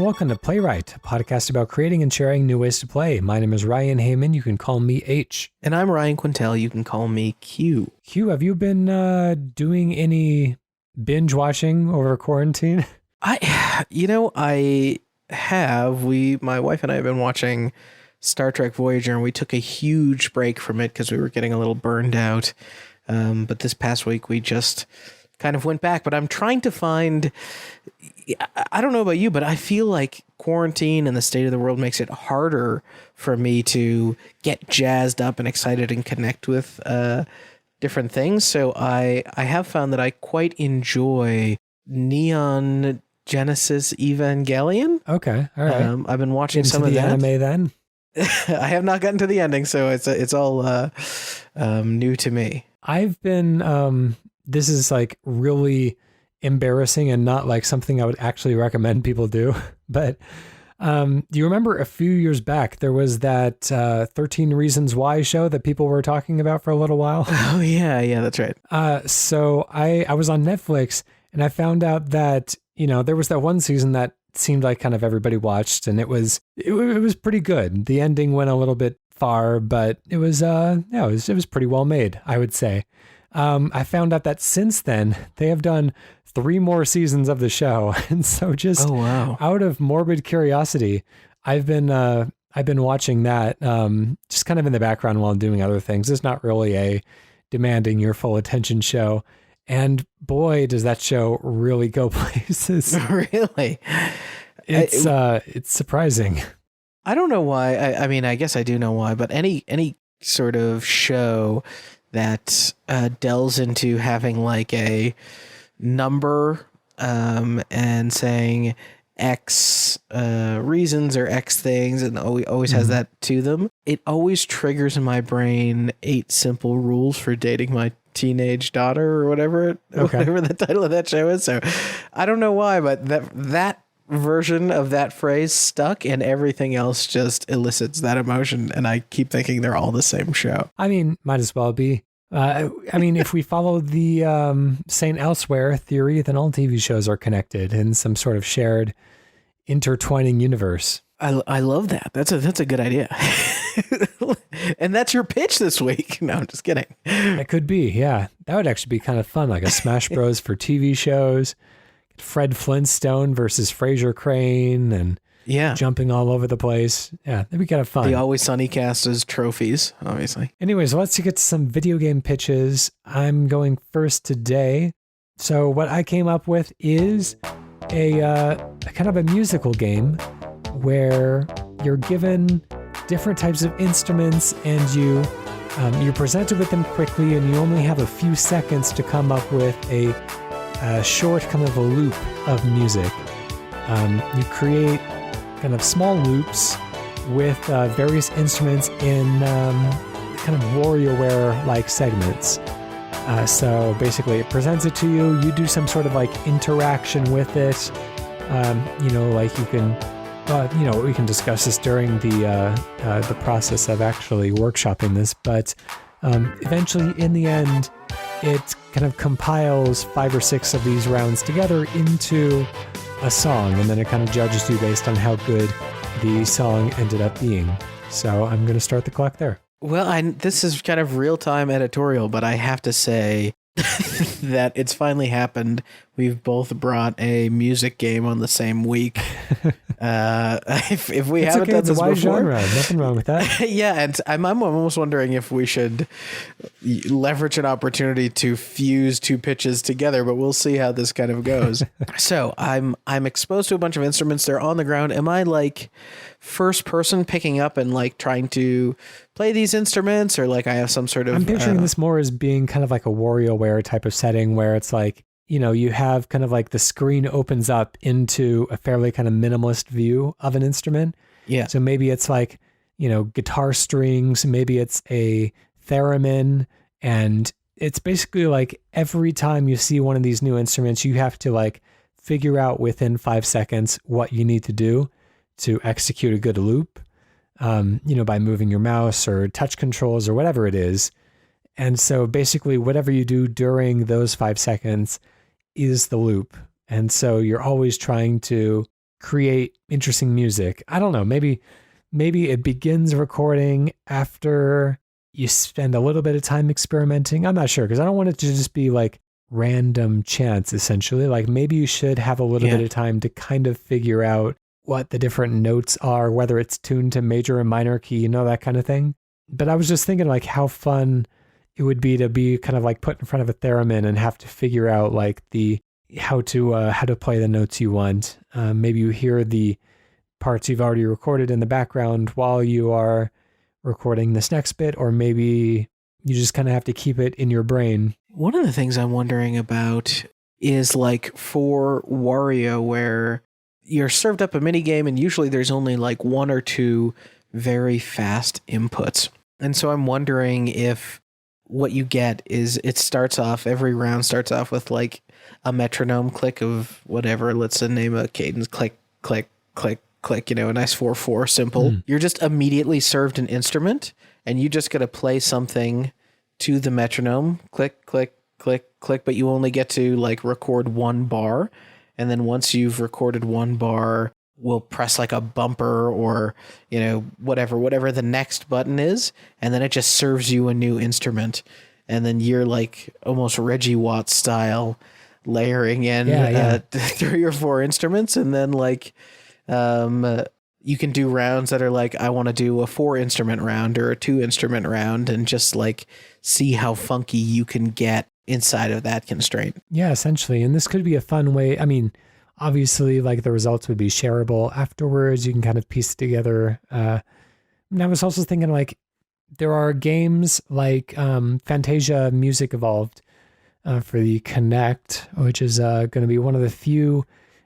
welcome to Playwright, a podcast about creating and sharing new ways to play. My name is Ryan Hamann. You can call me H. And I'm Ryan Quintal. You can call me Q. Q, have you been doing any binge watching over quarantine? I have. My wife and I have been watching Star Trek Voyager, and we took a huge break from it because we were getting a little burned out. But this past week we just kind of went back. But I'm trying to find, I don't know about you, but I feel like quarantine and the state of the world makes it harder for me to get jazzed up and excited and connect with different things. So I have found that I quite enjoy Neon Genesis Evangelion. Okay, all right. I've been watching some of the that anime then. I have not gotten to the ending, so it's all new to me. I've been this is like really embarrassing and not like something I would actually recommend people do. But do you remember a few years back there was that 13 Reasons Why show that people were talking about for a little while? Oh yeah, that's right. So I was on Netflix and I found out that, there was that one season that seemed like kind of everybody watched, and it was pretty good. The ending went a little bit far, but it was it was pretty well made, I would say. I found out that since then they have done 3 more seasons of the show, and so just out of morbid curiosity, I've been watching that just kind of in the background while I'm doing other things. It's not really a demanding your full attention show. And boy, does that show really go places. Really? It's surprising. I don't know why. I mean, I guess I do know why, but any sort of show that delves into having like a number and saying X reasons or X things, and always has that to them, it always triggers in my brain 8 Simple Rules for Dating My Teenage Daughter or whatever the title of that show is. So I don't know why, but that version of that phrase stuck, and everything else just elicits that emotion, and I keep thinking they're all the same show. I mean, might as well be. If we follow the Saint Elsewhere theory, then all TV shows are connected in some sort of shared intertwining universe. I love that. That's a good idea. And that's your pitch this week. No, I'm just kidding. It could be, yeah. That would actually be kind of fun, like a Smash Bros for TV shows. Fred Flintstone versus Fraser Crane, and jumping all over the place. Yeah, that'd be kind of fun. The Always Sunny cast as trophies, obviously. Anyways, let's get to some video game pitches. I'm going first today. So what I came up with is a kind of a musical game where you're given different types of instruments, and you're presented with them quickly, and you only have a few seconds to come up with a short kind of a loop of music. You create kind of small loops with various instruments in kind of WarioWare-like segments. So basically it presents it to you, you do some sort of like interaction with it. Like you can, we can discuss this during the process of actually workshopping this, but eventually in the end, it kind of compiles 5 or 6 of these rounds together into a song, and then it kind of judges you based on how good the song ended up being. So I'm going to start the clock there. Well, this is kind of real-time editorial, but I have to say that it's finally happened. We've both brought a music game on the same week. If we haven't done this before, genre. Nothing wrong with that. Yeah, and I'm almost wondering if we should leverage an opportunity to fuse 2 pitches together, but we'll see how this kind of goes. So I'm exposed to a bunch of instruments. They're on the ground. Am I like first person picking up and like trying to play these instruments, or like I have some sort of... I'm picturing this more as being kind of like a WarioWare type of setting where it's like, you have kind of like the screen opens up into a fairly kind of minimalist view of an instrument. Yeah. So maybe it's like, guitar strings, maybe it's a theremin, and it's basically like every time you see one of these new instruments, you have to like figure out within 5 seconds what you need to do to execute a good loop, by moving your mouse or touch controls or whatever it is. And so basically whatever you do during those 5 seconds is the loop. And so you're always trying to create interesting music. I don't know. Maybe it begins recording after you spend a little bit of time experimenting. I'm not sure, because I don't want it to just be like random chance, essentially. Like maybe you should have a little bit of time to kind of figure out what the different notes are, whether it's tuned to major and minor key, that kind of thing. But I was just thinking like how fun it would be to be kind of like put in front of a theremin and have to figure out like how to play the notes you want. Maybe you hear the parts you've already recorded in the background while you are recording this next bit, or maybe you just kind of have to keep it in your brain. One of the things I'm wondering about is like for Wario, where you're served up a mini game and usually there's only like one or two very fast inputs. And so I'm wondering if what you get is every round starts off with like a metronome click of whatever, let's name a cadence, click, click, click, click, a nice 4/4 simple. You're just immediately served an instrument and you just got to play something to the metronome, click, click, click, click, but you only get to like record one bar. And then once you've recorded one bar, we'll press like a bumper or, whatever the next button is. And then it just serves you a new instrument. And then you're like almost Reggie Watts style layering in 3 or 4 instruments. And then like, you can do rounds that are like, I want to do a 4 instrument round or a 2 instrument round, and just like see how funky you can get inside of that constraint. Yeah, essentially. And this could be a fun way. I mean, obviously, like the results would be shareable afterwards. You can kind of piece it together. And I was also thinking like there are games like Fantasia Music Evolved for the Kinect, which is going to be one of the few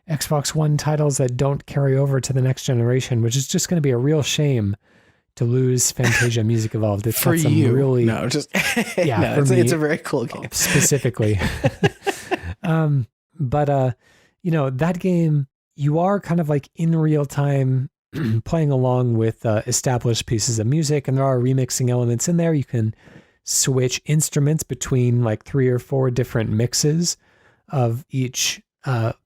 Xbox One titles that don't carry over to the next generation, which is just going to be a real shame to lose Fantasia Music Evolved. It's for got some you. really, no, just yeah, no, for me, it's a very cool game specifically. But that game, you are kind of like in real time playing along with established pieces of music, and there are remixing elements in there. You can switch instruments between like 3 or 4 different mixes of each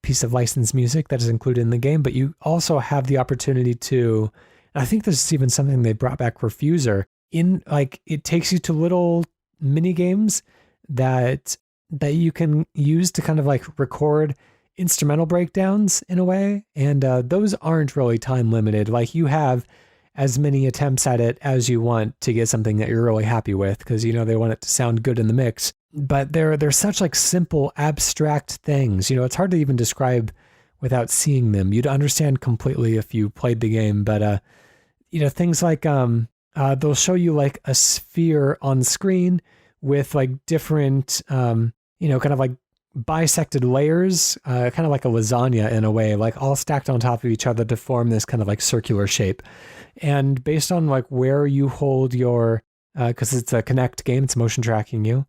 piece of licensed music that is included in the game, but you also have the opportunity to, and I think this is even something they brought back for Fuser, in like it takes you to little mini games that you can use to kind of like record instrumental breakdowns in a way, and those aren't really time limited. Like you have as many attempts at it as you want to get something that you're really happy with, because they want it to sound good in the mix. But they're such like simple abstract things. It's hard to even describe without seeing them. You'd understand completely if you played the game. But things like they'll show you like a sphere on screen with like different kind of like bisected layers, kind of like a lasagna in a way, like all stacked on top of each other to form this kind of like circular shape. And based on like where you hold your, because it's a Kinect game, it's motion tracking you,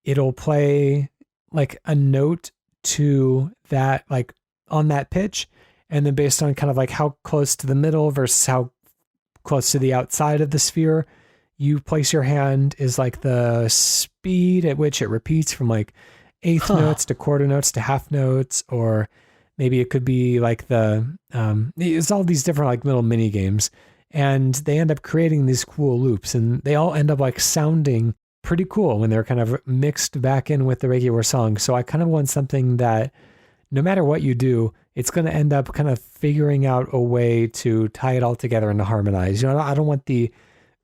it'll play like a note to that, like on that pitch. And then based on kind of like how close to the middle versus how close to the outside of the sphere you place your hand is like the speed at which it repeats from like eighth notes to quarter notes to half notes, or maybe it could be like it's all these different like little mini games, and they end up creating these cool loops, and they all end up like sounding pretty cool when they're kind of mixed back in with the regular song. So I kind of want something that no matter what you do, it's going to end up kind of figuring out a way to tie it all together and to harmonize. I don't want the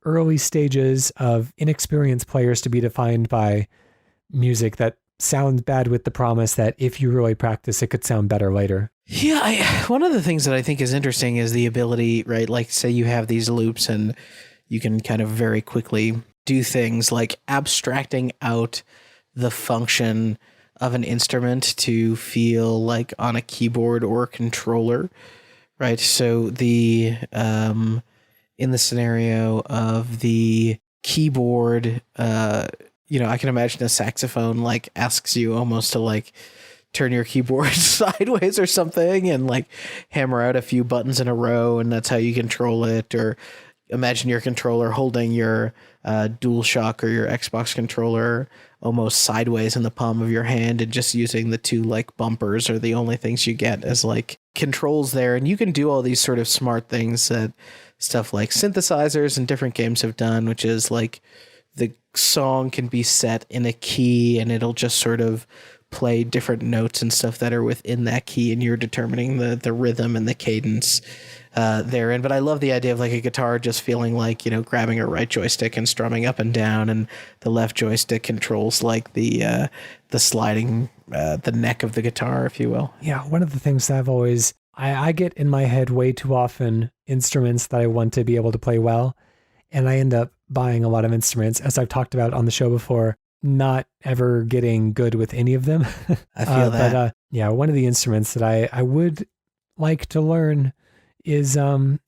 early stages of inexperienced players to be defined by music that sounds bad with the promise that if you really practice, it could sound better later. Yeah, one of the things that I think is interesting is the ability, right? Like say you have these loops and you can kind of very quickly do things like abstracting out the function of an instrument to feel like on a keyboard or controller, right? So the in the scenario of the keyboard, I can imagine a saxophone like asks you almost to like turn your keyboard sideways or something and like hammer out a few buttons in a row, and that's how you control it. Or imagine your controller holding your DualShock or your Xbox controller almost sideways in the palm of your hand, and just using the two like bumpers are the only things you get as like controls there. And you can do all these sort of smart things that stuff like synthesizers and different games have done, which is like the song can be set in a key and it'll just sort of play different notes and stuff that are within that key, and you're determining the rhythm and the cadence therein. But I love the idea of like a guitar just feeling like, you know, grabbing a right joystick and strumming up and down, and the left joystick controls like the sliding the neck of the guitar, if you will. Yeah, one of the things that I've always I get in my head way too often instruments that I want to be able to play well, and I end up buying a lot of instruments, as I've talked about on the show before, not ever getting good with any of them. I feel that. But yeah, one of the instruments that I would like to learn is I've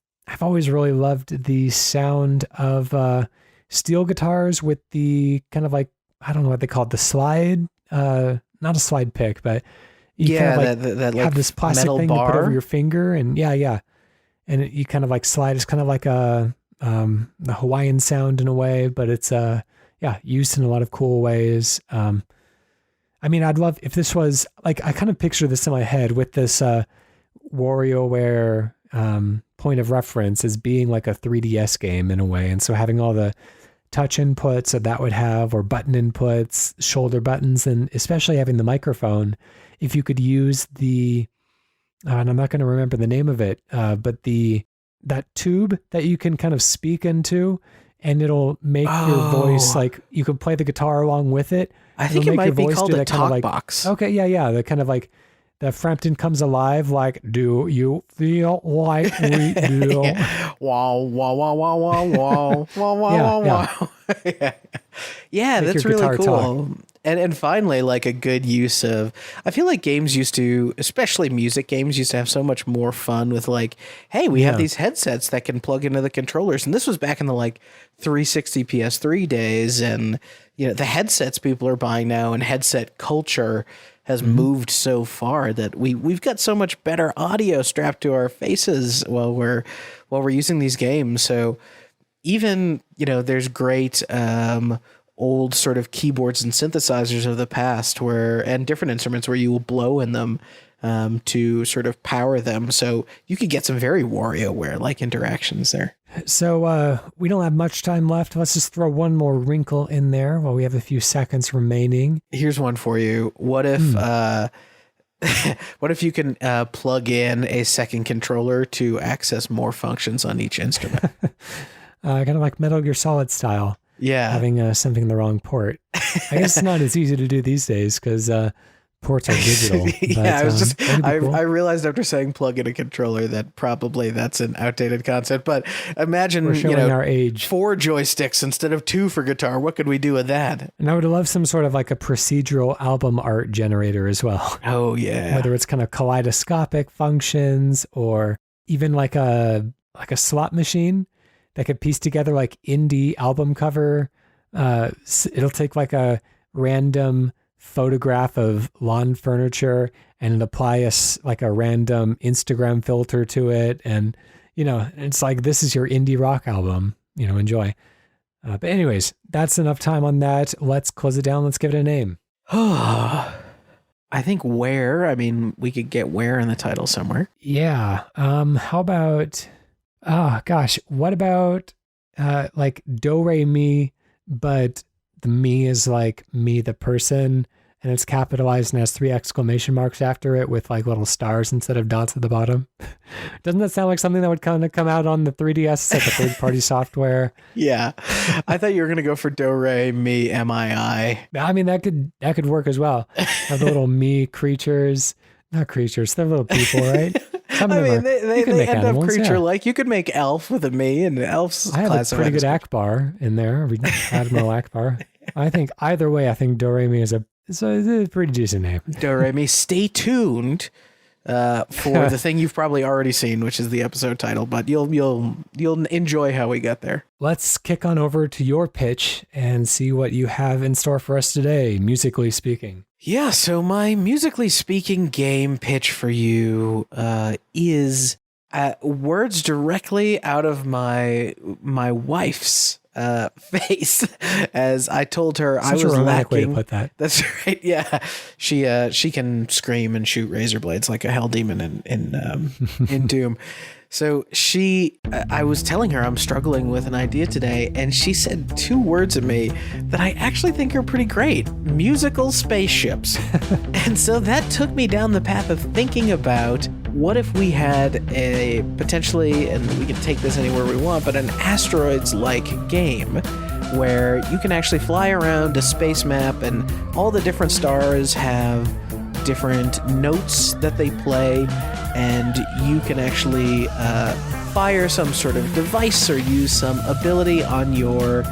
always really loved the sound of steel guitars with the kind of like, I don't know what they call it, the slide, not a slide pick, but you kind of like that have like this plastic metal thing bar you put over your finger, and yeah. And you kind of like slide. It's kind of like the Hawaiian sound in a way, but it's used in a lot of cool ways. I mean, I'd love if this was like, I kind of picture this in my head with this WarioWare point of reference as being like a 3DS game in a way. And so having all the touch inputs that would have, or button inputs, shoulder buttons, and especially having the microphone, if you could use the, and I'm not going to remember the name of it, but that tube that you can kind of speak into, and it'll make your voice, like you can play the guitar along with it. I think it might be called a talk box. Okay, yeah. The kind of like the Frampton Comes Alive, like, do you feel like we do? Wow, wow, wow, wow, wow, wow, wow, wow, wow. Yeah, that's really cool. And finally, like a good use of, I feel like games used to, especially music games, used to have so much more fun with like, hey, we have these headsets that can plug into the controllers. And this was back in the like 360 PS3 days. And, you know, the headsets people are buying now, and headset culture has moved so far that we've got so much better audio strapped to our faces while we're using these games. So even, you know, there's great old sort of keyboards and synthesizers of the past and different instruments where you will blow in them to sort of power them. So you could get some very WarioWare like interactions there. So we don't have much time left. Let's just throw one more wrinkle in there while we have a few seconds remaining. Here's one for you. What if what if you can plug in a second controller to access more functions on each instrument? Kind of like Metal Gear Solid style. Yeah. Having something in the wrong port. I guess it's not as easy to do these days because ports are digital. Yeah, but, I realized after saying plug in a controller that probably that's an outdated concept, but imagine, we're showing our age. 4 joysticks instead of 2 for guitar. What could we do with that? And I would love some sort of like a procedural album art generator as well. Oh yeah. Whether it's kind of kaleidoscopic functions, or even like a slot machine that could piece together like indie album cover. It'll take like a random photograph of lawn furniture and apply like a random Instagram filter to it. And, you know, it's like, this is your indie rock album, you know, enjoy. But anyways, that's enough time on that. Let's close it down. Let's give it a name. I think Where, I mean, we could get Where in the title somewhere. Yeah. How about, what about like Do Re Mi, but the me is like me, the person, and it's capitalized and has 3 exclamation marks after it with like little stars instead of dots at the bottom. Doesn't that sound like something that would kind of come out on the 3DS? It's like a third-party software. Yeah. I thought you were going to go for Do Re Mi MII. I mean, that could work as well. Have the little me creatures. Not creatures, they're little people, right? I mean, they end up creature-like. You could make Elf with a me, and Elf's I have a pretty good Akbar in there, Admiral Akbar. I think either way, I think Do Re Mi is a pretty decent name. Do Re Mi. Stay tuned for the thing you've probably already seen, which is the episode title, but you'll enjoy how we get there. Let's kick on over to your pitch and see what you have in store for us today, musically speaking. Yeah, so my musically speaking game pitch for you is Words directly out of my wife's face, as I told her Such I was a romantic lacking. way to put that. That's right. Yeah, she can scream and shoot razor blades like a hell demon in Doom. So I was telling her I'm struggling with an idea today, and she said 2 words at me that I actually think are pretty great: musical spaceships. And so that took me down the path of thinking about, what if we had a potentially, and we can take this anywhere we want, but an asteroids-like game where you can actually fly around a space map, and all the different stars have different notes that they play, and you can actually fire some sort of device or use some ability on your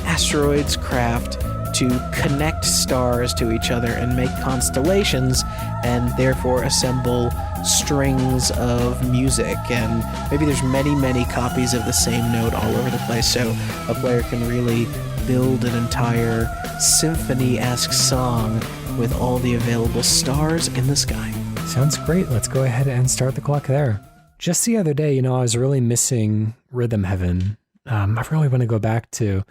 asteroids craft to connect stars to each other and make constellations, and therefore assemble strings of music. And maybe there's many copies of the same note all over the place, so a player can really build an entire symphony-esque song with all the available stars in the sky. Sounds great. Let's go ahead and start the clock there. Just the other day, I was really missing Rhythm Heaven. I really want to go back to,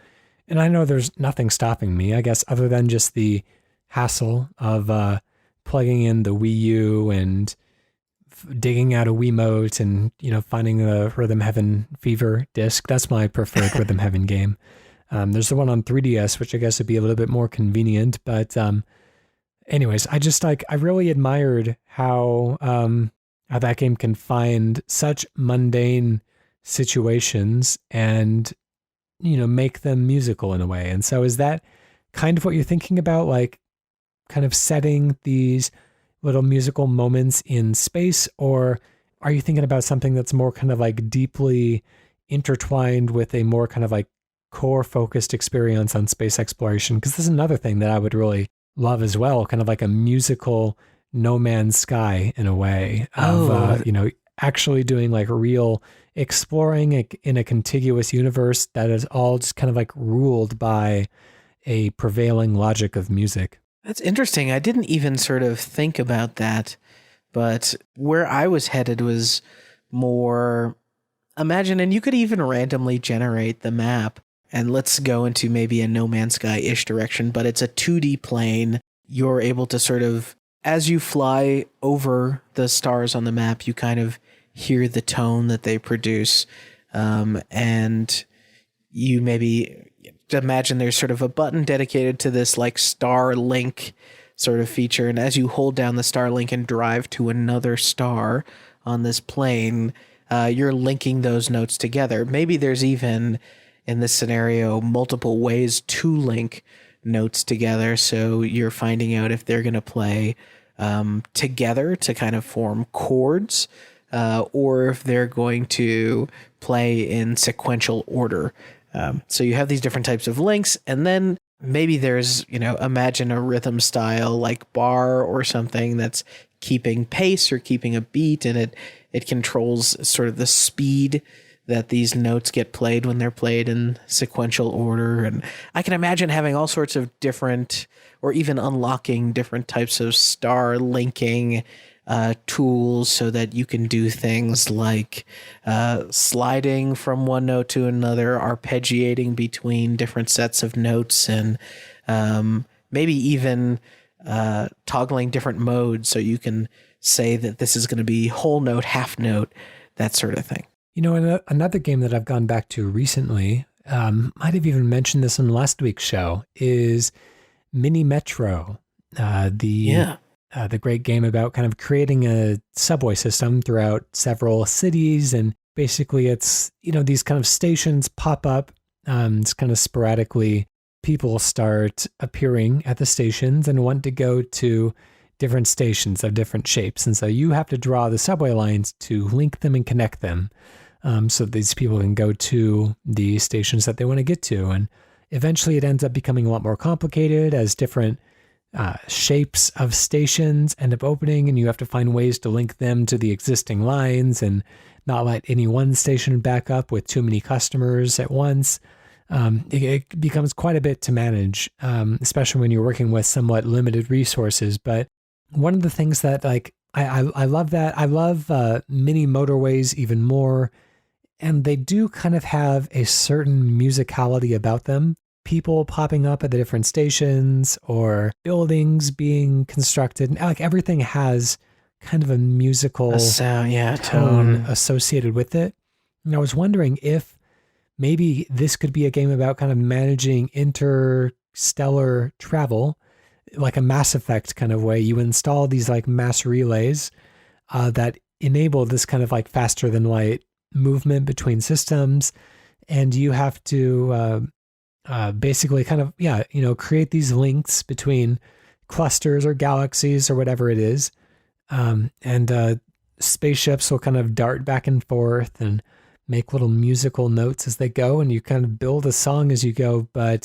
and I know there's nothing stopping me, I guess, other than just the hassle of plugging in the Wii U and digging out a Wiimote and, finding the Rhythm Heaven Fever disc. That's my preferred Rhythm Heaven game. There's the one on 3DS, which I guess would be a little bit more convenient, but anyways, I really admired how that game can find such mundane situations and, make them musical in a way. And so is that kind of what you're thinking about? Like kind of setting these little musical moments in space, or are you thinking about something that's more kind of like deeply intertwined with a more kind of like core focused experience on space exploration? Because this is another thing that I would really love as well, kind of like a musical No Man's Sky in a way of, actually doing like real exploring in a contiguous universe that is all just kind of like ruled by a prevailing logic of music. That's interesting. I didn't even sort of think about that, but where I was headed was more, imagine, and you could even randomly generate the map, and let's go into maybe a No Man's Sky-ish direction, but it's a 2D plane. You're able to sort of, as you fly over the stars on the map, you kind of hear the tone that they produce, and you maybe imagine there's sort of a button dedicated to this like Starlink sort of feature, and as you hold down the Starlink and drive to another star on this plane, you're linking those notes together. Maybe there's even, in this scenario, multiple ways to link notes together, so you're finding out if they're going to play together to kind of form chords, or if they're going to play in sequential order. So you have these different types of links, and then maybe there's, imagine a rhythm style like bar or something that's keeping pace or keeping a beat, and it controls sort of the speed that these notes get played when they're played in sequential order. And I can imagine having all sorts of different, or even unlocking different types of star linking tools, so that you can do things like sliding from one note to another, arpeggiating between different sets of notes, and maybe even toggling different modes, so you can say that this is going to be whole note, half note, that sort of thing. Another game that I've gone back to recently, might have even mentioned this in last week's show, is Mini Metro. The great game about kind of creating a subway system throughout several cities. And basically it's, these kind of stations pop up. It's kind of sporadically people start appearing at the stations and want to go to different stations of different shapes. And so you have to draw the subway lines to link them and connect them. So these people can go to the stations that they want to get to. And eventually it ends up becoming a lot more complicated as different shapes of stations end up opening, and you have to find ways to link them to the existing lines and not let any one station back up with too many customers at once. It becomes quite a bit to manage, especially when you're working with somewhat limited resources. But one of the things that I love that. I love mini motorways even more. And they do kind of have a certain musicality about them. People popping up at the different stations or buildings being constructed. Like everything has kind of a musical sound, tone associated with it. And I was wondering if maybe this could be a game about kind of managing interstellar travel, like a Mass Effect kind of way. You install these like mass relays that enable this kind of like faster than light movement between systems, and you have to basically kind of create these links between clusters or galaxies or whatever it is, and spaceships will kind of dart back and forth and make little musical notes as they go, and you kind of build a song as you go, but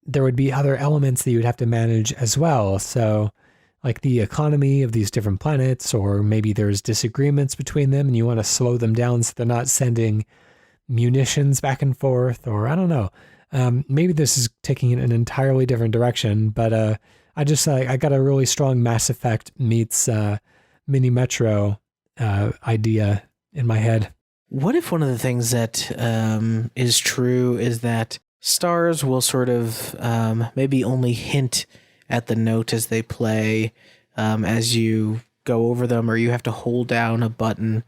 there would be other elements that you would have to manage as well. So like the economy of these different planets, or maybe there's disagreements between them and you want to slow them down so they're not sending munitions back and forth, or I don't know. Maybe this is taking it in an entirely different direction, but I just I got a really strong Mass Effect meets Mini Metro idea in my head. What if one of the things that is true is that stars will sort of maybe only hint at the note as they play as you go over them, or you have to hold down a button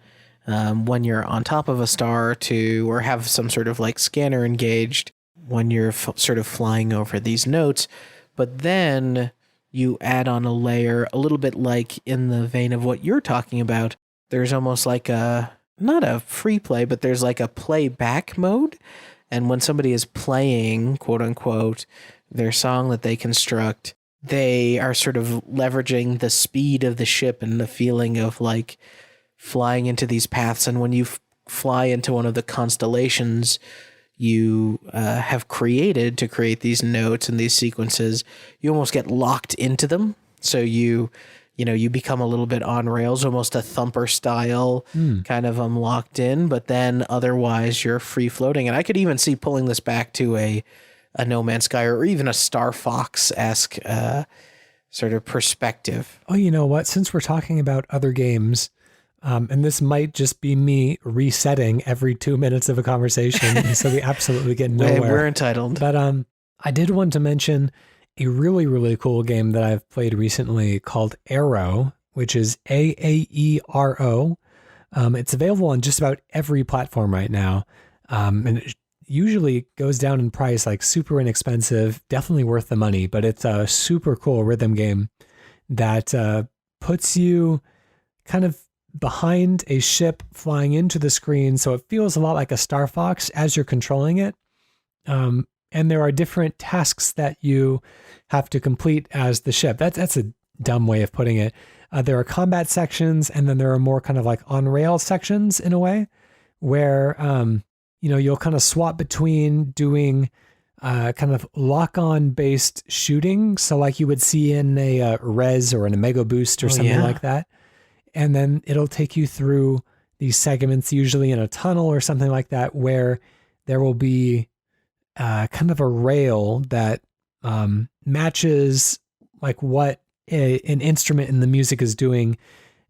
when you're on top of a star or have some sort of like scanner engaged when you're sort of flying over these notes. But then you add on a layer a little bit like in the vein of what you're talking about. There's almost like not a free play, but there's like a playback mode. And when somebody is playing, quote unquote, their song that they construct, they are sort of leveraging the speed of the ship and the feeling of like flying into these paths. And when you fly into one of the constellations you have created to create these notes and these sequences, you almost get locked into them. So you become a little bit on rails, almost a Thumper style kind of locked in, but then otherwise you're free floating. And I could even see pulling this back to a No Man's Sky or even a Star Fox-esque sort of perspective. Oh, you know what? Since we're talking about other games, and this might just be me resetting every 2 minutes of a conversation, so we absolutely get nowhere. We're entitled. But I did want to mention a really, really cool game that I've played recently called Aero, which is AAERO. It's available on just about every platform right now. And it usually goes down in price, like super inexpensive, definitely worth the money, but it's a super cool rhythm game that puts you kind of behind a ship flying into the screen. So it feels a lot like a Star Fox as you're controlling it. And there are different tasks that you have to complete as the ship. That's a dumb way of putting it. There are combat sections, and then there are more kind of like on-rail sections in a way, where you'll kind of swap between doing kind of lock-on based shooting. So like you would see in a Res or in a Mega Boost or something like that. And then it'll take you through these segments, usually in a tunnel or something like that, where there will be kind of a rail that matches like what an instrument in the music is doing.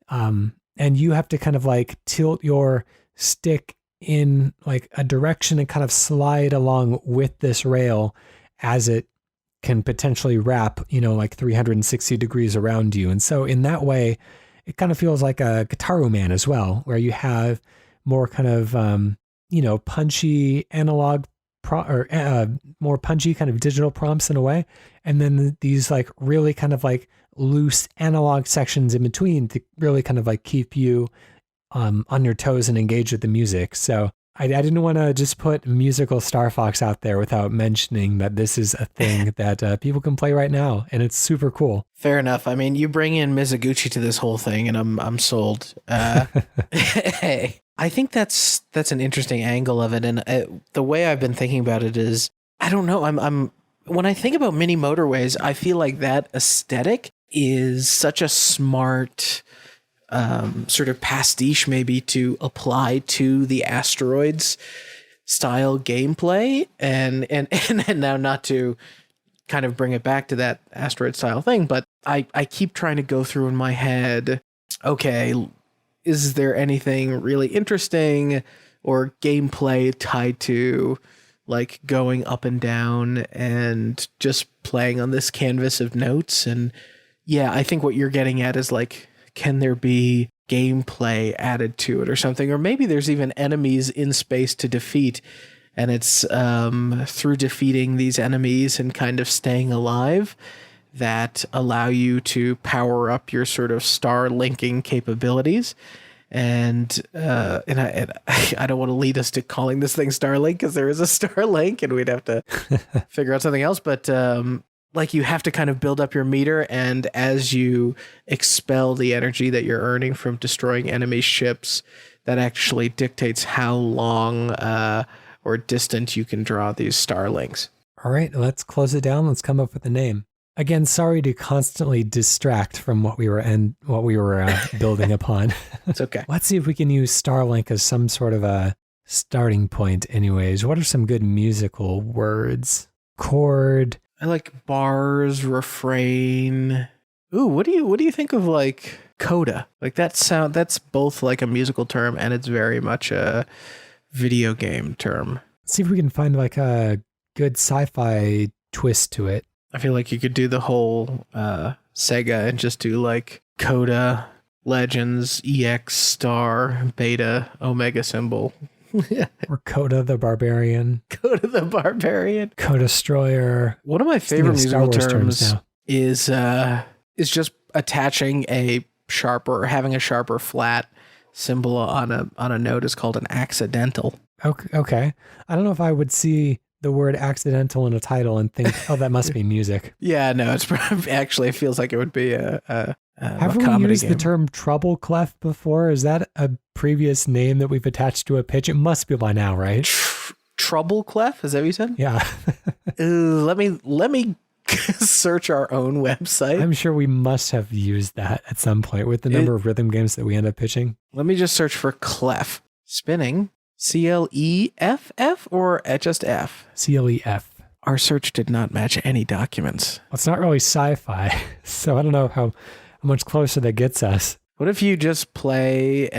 And you have to kind of like tilt your stick in like a direction and kind of slide along with this rail as it can potentially wrap, like 360 degrees around you. And so in that way, it kind of feels like a Guitar Man as well, where you have more kind of, punchy analog more punchy kind of digital prompts in a way. And then these like really kind of like loose analog sections in between to really kind of like keep you on your toes and engage with the music. So I didn't want to just put musical Star Fox out there without mentioning that this is a thing that people can play right now, and it's super cool. Fair enough. I mean, you bring in Mizuguchi to this whole thing, and I'm sold. Hey, I think that's an interesting angle of it, and the way I've been thinking about it is, I don't know. I'm when I think about mini motorways, I feel like that aesthetic is such a smart sort of pastiche maybe to apply to the Asteroids style gameplay, and now not to kind of bring it back to that asteroid style thing. But I keep trying to go through in my head, okay, is there anything really interesting or gameplay tied to like going up and down and just playing on this canvas of notes? And yeah, I think what you're getting at is like, can there be gameplay added to it or something? Or maybe there's even enemies in space to defeat, and it's through defeating these enemies and kind of staying alive that allow you to power up your sort of star linking capabilities. And I don't want to lead us to calling this thing Starlink, because there is a Starlink and we'd have to figure out something else. But like you have to kind of build up your meter, and as you expel the energy that you're earning from destroying enemy ships, that actually dictates how long or distant you can draw these Starlinks. All right, let's close it down. Let's come up with a name. Again, sorry to constantly distract from what we were building upon. It's okay. Let's see if we can use Starlink as some sort of a starting point. Anyways, what are some good musical words? Chord. I like bars, refrain. Ooh, what do you think of like coda? Like that sound, that's both like a musical term and it's very much a video game term. Let's see if we can find like a good sci-fi twist to it. I feel like you could do the whole Sega and just do like coda, legends, EX, star, beta, omega symbol. Or Coda the Barbarian. Coda the Barbarian. Coda-stroyer. One of my favorite musical terms is just attaching a sharper, having a sharper flat symbol on a note is called an accidental. Okay. I don't know if I would see the word accidental in a title and think, oh, that must be music. Yeah, no, it's probably, actually, it feels like it would be a have we used the term treble clef before? Is that a previous name that we've attached to a pitch? It must be by now, right? Treble clef? Is that what you said? Yeah. Let me search our own website. I'm sure we must have used that at some point with the number of rhythm games that we end up pitching. Let me just search for clef. Spinning. CLEFF or just F? CLEF. Our search did not match any documents. Well, it's not really sci-fi, so I don't know how much closer that gets us. What if you just play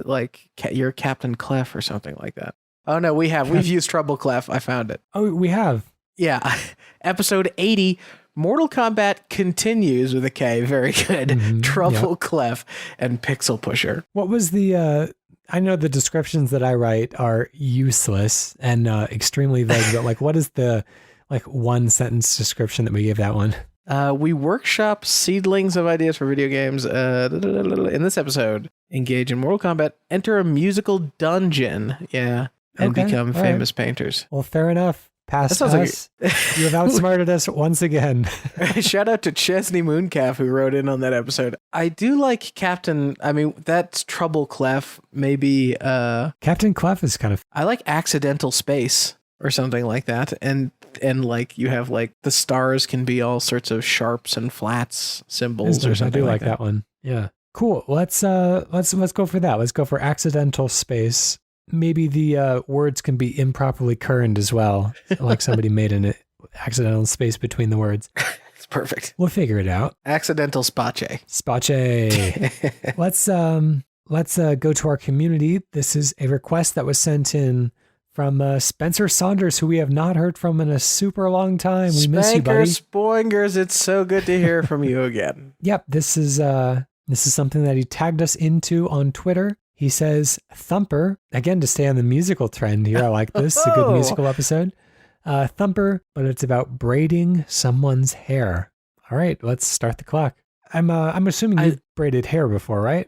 like your Captain Clef or something like that? Oh no, we've used Treble Clef. I found it. Oh, we have. Yeah, episode 80. Mortal Kombat continues with a K. Very good. Mm-hmm. Treble Clef and Pixel Pusher. What was the? I know the descriptions that I write are useless and extremely vague, but like, what is the one sentence description that we gave that one? We workshop seedlings of ideas for video games. In this episode, engage in Mortal Kombat, enter a musical dungeon, and become famous painters. Well, fair enough. Past us. You have outsmarted us once again. Shout out to Chesney Mooncalf who wrote in on that episode. I do like Captain. I mean, that's Treble Clef. Maybe. Captain Clef is kind of. I like Accidental Space or something like that, and like you have like the stars can be all sorts of sharps and flats symbols or something. I do like that one. Yeah. Cool. Let's go for that. Let's go for Accidental Space. Maybe the words can be improperly kerned as well, like somebody made an accidental space between the words. It's perfect. We'll figure it out. Accidental Spache. Spache. Let's go to our community. This is a request that was sent in from Spencer Saunders, who we have not heard from in a super long time. We miss you, buddy. Spoingers, it's so good to hear from you again. Yep, this is something that he tagged us into on Twitter. He says, Thumper, again, to stay on the musical trend here. I like this. It's a good musical episode. Thumper, but it's about braiding someone's hair. All right, let's start the clock. I'm assuming you've braided hair before, right?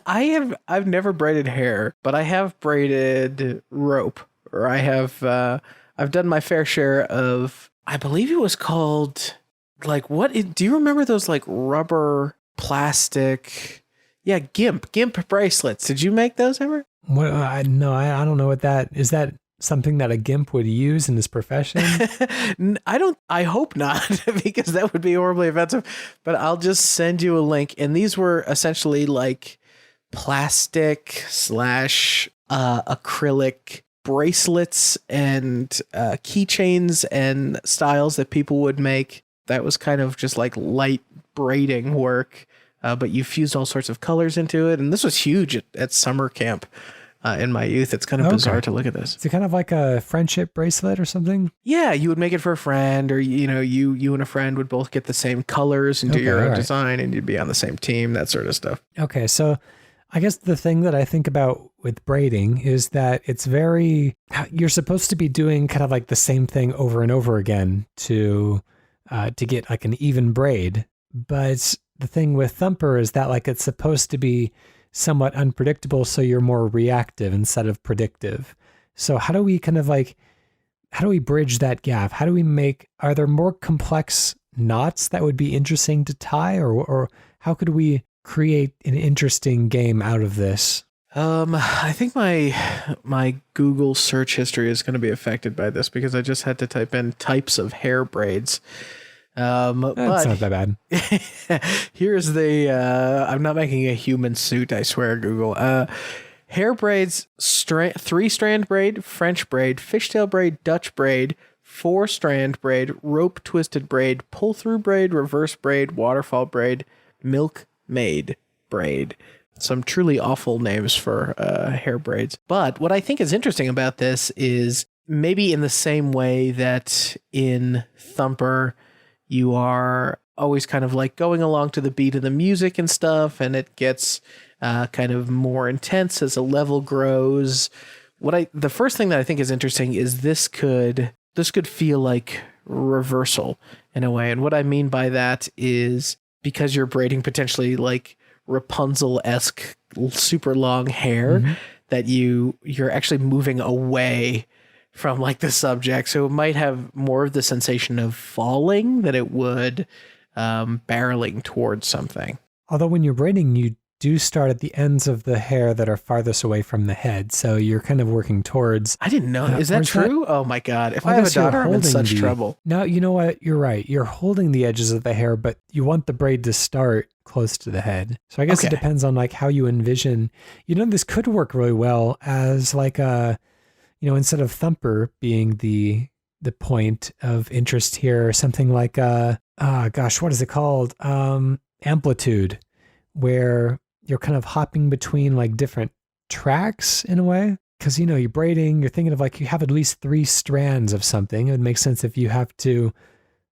I've never braided hair, but I have braided rope, or I've done my fair share of, I believe it was called, like, do you remember those like rubber plastic? Yeah, GIMP bracelets. Did you make those ever? What? No, I don't know what that is. That something that a GIMP would use in his profession? I hope not, because that would be horribly offensive. But I'll just send you a link. And these were essentially like plastic / acrylic bracelets and keychains and styles that people would make. That was kind of just like light braiding work, but you fused all sorts of colors into it. And this was huge at summer camp in my youth. It's kind of bizarre to look at this. Is it kind of like a friendship bracelet or something? Yeah, you would make it for a friend, or you and a friend would both get the same colors and do your own design, and you'd be on the same team, that sort of stuff. Okay, so I guess the thing that I think about with braiding is that it's you're supposed to be doing kind of like the same thing over and over again to get like an even braid. But the thing with Thumper is that like it's supposed to be somewhat unpredictable, so you're more reactive instead of predictive. So how do we bridge that gap? Are there more complex knots that would be interesting to tie, or how could we create an interesting game out of this? I think my Google search history is going to be affected by this because I just had to type in types of hair braids. That's not that bad. Here's I'm not making a human suit, I swear, Google. Hair braids, 3-strand braid, French braid, fishtail braid, Dutch braid, 4-strand braid, rope twisted braid, pull-through braid, reverse braid, waterfall braid, milkmaid braid. Some truly awful names for hair braids. But what I think is interesting about this is maybe in the same way that in Thumper, you are always kind of like going along to the beat of the music and stuff, and it gets kind of more intense as a level grows. The first thing that I think is interesting is this could feel like reversal in a way. And what I mean by that is because you're braiding potentially like Rapunzel-esque super long hair, that you're actually moving away from like the subject. So it might have more of the sensation of falling than it would barreling towards something. Although when you're braiding, you do start at the ends of the hair that are farthest away from the head. So you're kind of working towards... I didn't know. Is that true? Oh my God. If I have a daughter, I'm in such trouble. No, you know what? You're right. You're holding the edges of the hair, but you want the braid to start close to the head. So I guess it depends on like how you envision... this could work really well as like a... instead of Thumper being the point of interest here, something like what is it called? Amplitude, where you're kind of hopping between like different tracks in a way. Because you're braiding, you're thinking of like you have at least 3 strands of something. It would make sense if you have to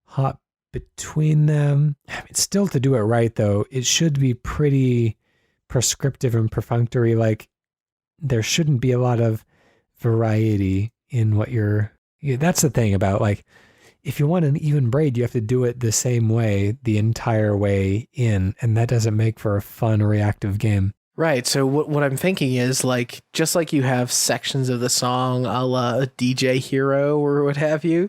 hop between them. I mean, still to do it right though, it should be pretty prescriptive and perfunctory. Like there shouldn't be a lot of variety in what that's the thing about like, if you want an even braid, you have to do it the same way the entire way in, and that doesn't make for a fun reactive game. Right. So what I'm thinking is like, just like you have sections of the song a la DJ Hero or what have you,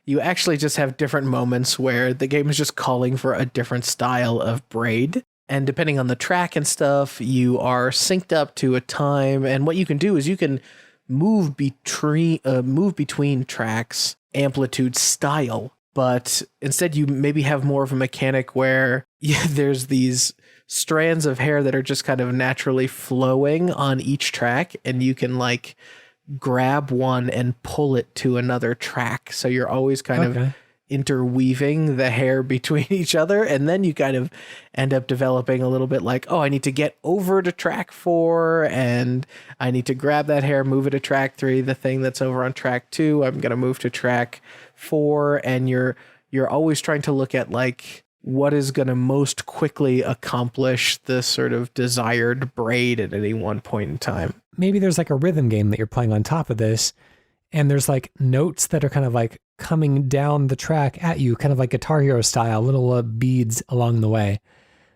you actually just have different moments where the game is just calling for a different style of braid. And depending on the track and stuff, you are synced up to a time. And what you can do is you can move between tracks amplitude style, but instead you maybe have more of a mechanic where there's these strands of hair that are just kind of naturally flowing on each track, and you can like grab one and pull it to another track. So you're always kind of interweaving the hair between each other, and then you kind of end up developing a little bit like, oh, I need to get over to track 4 and I need to grab that hair, move it to track 3, the thing that's over on track 2, I'm going to move to track 4, and you're always trying to look at like what is going to most quickly accomplish the sort of desired braid at any one point in time. Maybe there's like a rhythm game that you're playing on top of this, and there's like notes that are kind of like coming down the track at you, kind of like Guitar Hero style, little beads along the way.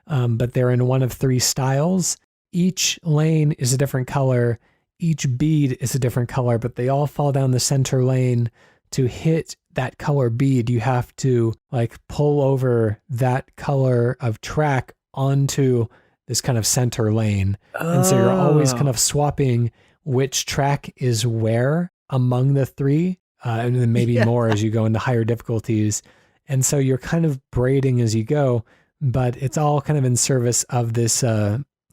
But they're in one of 3 styles. Each lane is a different color. Each bead is a different color, but they all fall down the center lane. To hit that color bead, you have to like pull over that color of track onto this kind of center lane. And so you're always kind of swapping which track is where among the 3. And then maybe more as you go into higher difficulties. And so you're kind of braiding as you go, but it's all kind of in service of this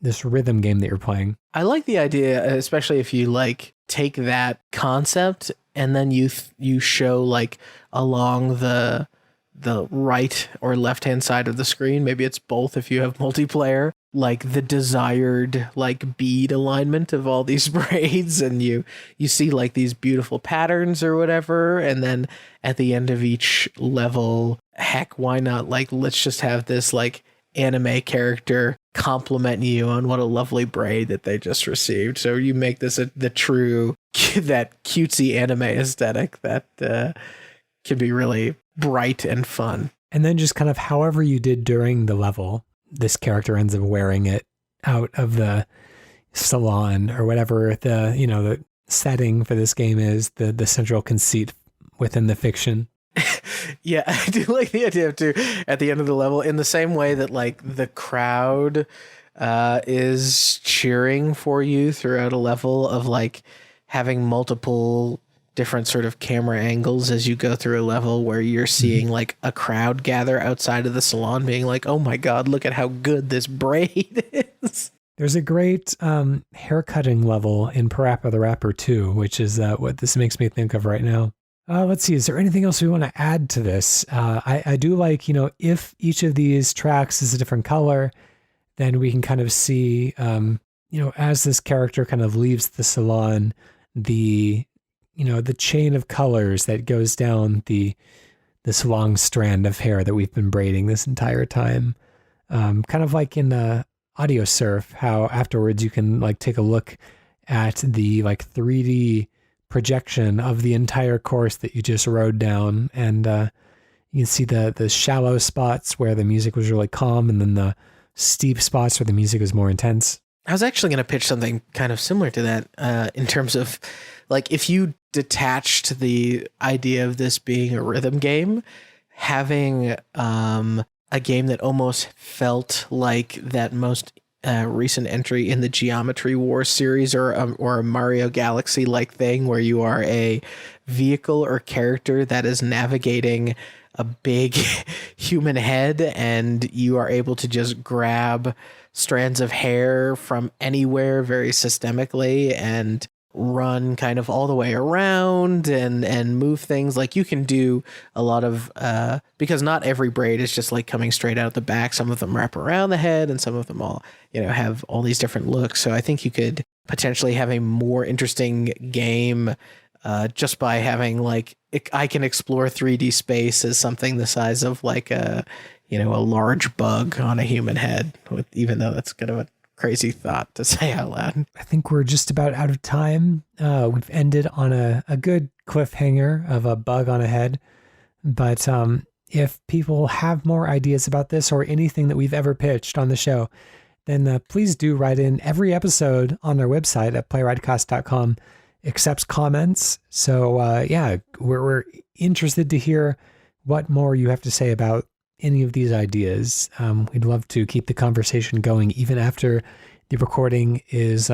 this rhythm game that you're playing. I like the idea, especially if you like take that concept and then you show like along the right or left hand side of the screen, maybe it's both if you have multiplayer, like the desired like bead alignment of all these braids, and you see like these beautiful patterns or whatever, and then at the end of each level, heck, why not, like, let's just have this like anime character compliment you on what a lovely braid that they just received. So you make this the true that cutesy anime aesthetic that can be really bright and fun. And then just kind of however you did during the level, this character ends up wearing it out of the salon or whatever the setting for this game is, the central conceit within the fiction. Yeah, I do like the idea of, too, at the end of the level, in the same way that like the crowd is cheering for you throughout a level, of like having multiple different sort of camera angles as you go through a level where you're seeing like a crowd gather outside of the salon being like, oh my God, look at how good this braid is. There's a great haircutting level in Parappa the Rapper 2, which is what this makes me think of right now. Let's see, is there anything else we want to add to this? I do like, if each of these tracks is a different color, then we can kind of see, as this character kind of leaves the salon, the chain of colors that goes down this long strand of hair that we've been braiding this entire time. Kind of like in Audio Surf, how afterwards you can like take a look at the like 3D projection of the entire course that you just rode down, and you can see the shallow spots where the music was really calm, and then the steep spots where the music was more intense. I was actually going to pitch something kind of similar to that, in terms of like, if you detached the idea of this being a rhythm game, having a game that almost felt like that most recent entry in the Geometry Wars series, or a Mario Galaxy like thing, where you are a vehicle or character that is navigating a big human head, and you are able to just grab strands of hair from anywhere very systemically and run kind of all the way around and move things. Like, you can do a lot of because not every braid is just like coming straight out the back. Some of them wrap around the head, and some of them all have all these different looks. So I think you could potentially have a more interesting game just by having like, I can explore 3D space as something the size of like a large bug on a human head, even though that's kind of a crazy thought to say out loud. I think we're just about out of time. We've ended on a good cliffhanger of a bug on a head. But if people have more ideas about this or anything that we've ever pitched on the show, then please do write in. Every episode on our website at playwrightcast.com accepts comments. So we're interested to hear what more you have to say about any of these ideas. We'd love to keep the conversation going even after the recording is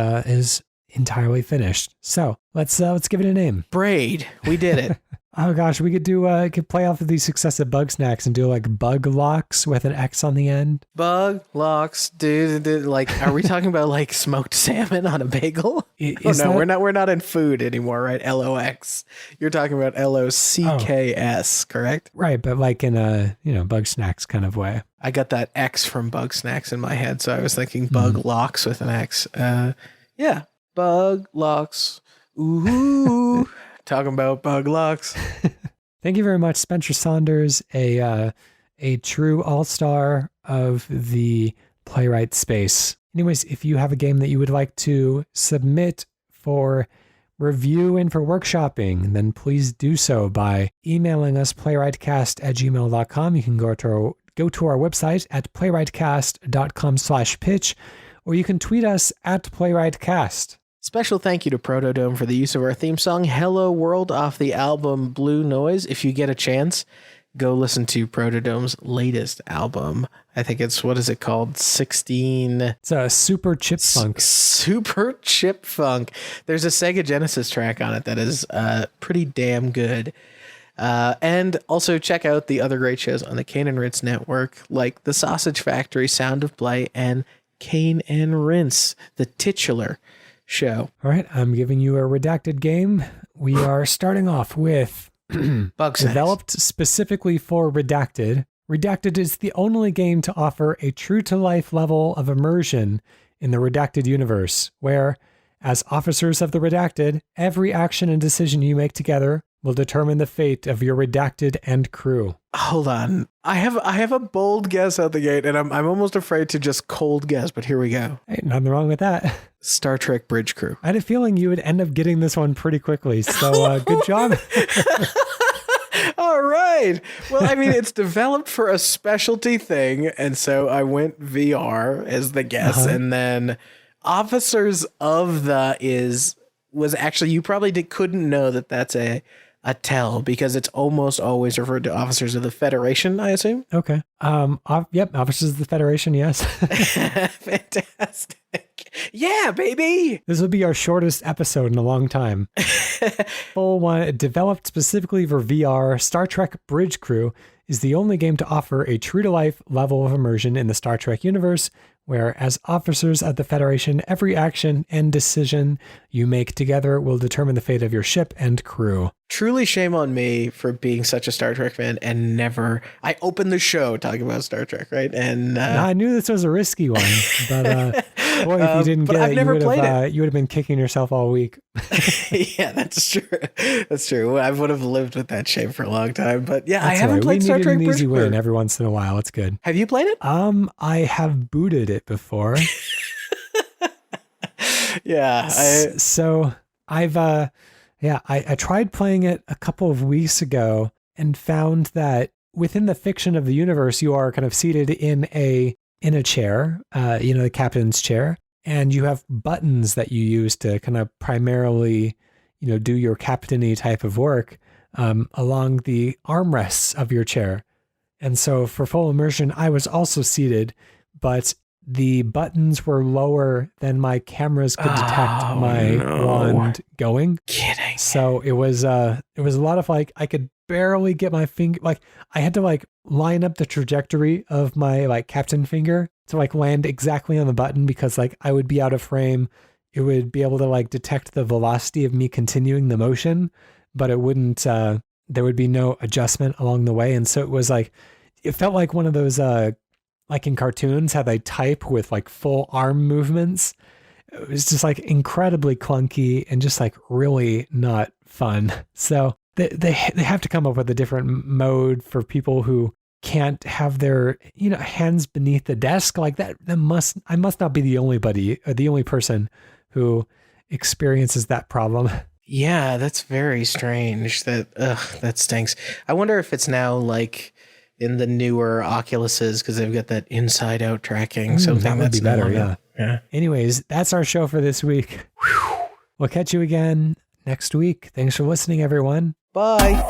entirely finished. So let's give it a name. Braid. We did it. Oh gosh, we could play off of these successive bug snacks and do like BugLox with an X on the end. BugLox, dude. Like, are we talking about like smoked salmon on a bagel? We're not in food anymore, right? LOX. You're talking about LOCKS, correct? Right, but like in a bug snacks kind of way. I got that X from Bug Snacks in my head, so I was thinking BugLox with an X. Yeah, BugLox. Ooh. Talking about BugLox. Thank you very much, Spencer Saunders, a true all-star of the playwright space. Anyways, if you have a game that you would like to submit for review and for workshopping, then please do so by emailing us playwrightcast@gmail.com. You can go to our website at playwrightcast.com/pitch, or you can tweet us at playwrightcast. Special thank you to PROTODOME for the use of our theme song, Hello World, off the album Blue Noise. If you get a chance, go listen to PROTODOME's latest album. I think it's, what is it called? 16... It's a Super Chip Funk. Super Chip Funk. There's a Sega Genesis track on it that is pretty damn good. And also check out the other great shows on the Cane and Ritz network, like The Sausage Factory, Sound of Play, and Cane and Rinse, the titular show. All right, I'm giving you a redacted game. We are starting off with Bugsnax. Developed specifically for Redacted. Redacted is the only game to offer a true-to-life level of immersion in the Redacted universe, where, as officers of the Redacted, every action and decision you make together will determine the fate of your Redacted and crew. Hold on. I have a bold guess out the gate, and I'm almost afraid to just cold guess, but here we go. Hey, nothing wrong with that. Star Trek Bridge Crew. I had a feeling you would end up getting this one pretty quickly, so good job. All right. Well, I mean, it's developed for a specialty thing, and so I went VR as the guess, and then Officers of the was actually, you probably couldn't know that that's a tell, because it's almost always referred to Officers of the Federation, I assume. Okay. Yep, Officers of the Federation, yes. Fantastic. Yeah, baby. This will be our shortest episode in a long time. Full one, developed specifically for VR, Star Trek Bridge Crew is the only game to offer a true-to-life level of immersion in the Star Trek universe, where, as officers of the Federation, every action and decision you make together will determine the fate of your ship and crew. Truly shame on me for being such a Star Trek fan and never... I opened the show talking about Star Trek, right? And I knew this was a risky one, but boy, if you didn't get it, you would have been kicking yourself all week. Yeah, that's true. That's true. I would have lived with that shame for a long time. But yeah, that's I haven't played Star Trek. We need an easy win every once in a while. It's good. Have you played it? I have booted it before. Yeah. I tried playing it a couple of weeks ago and found that within the fiction of the universe, you are kind of seated in a chair, the captain's chair, and you have buttons that you use to kind of primarily, do your captain-y type of work along the armrests of your chair. And so for full immersion, I was also seated, but the buttons were lower than my cameras could detect my wand going. Kidding. So it was a lot of I could barely get my finger, I had to line up the trajectory of my captain finger to land exactly on the button, because I would be out of frame. It would be able to detect the velocity of me continuing the motion, but it wouldn't, there would be no adjustment along the way. And so it was it felt like one of those, in cartoons, how they type with full arm movements. It was just incredibly clunky and just really not fun. So they have to come up with a different mode for people who can't have their hands beneath the desk like that. I must not be the only person who experiences that problem. Yeah, that's very strange. That stinks. I wonder if it's now in the newer Oculuses, because they've got that inside out tracking. So that would be better. Yeah. Anyways, that's our show for this week. We'll catch you again next week. Thanks for listening, everyone. Bye.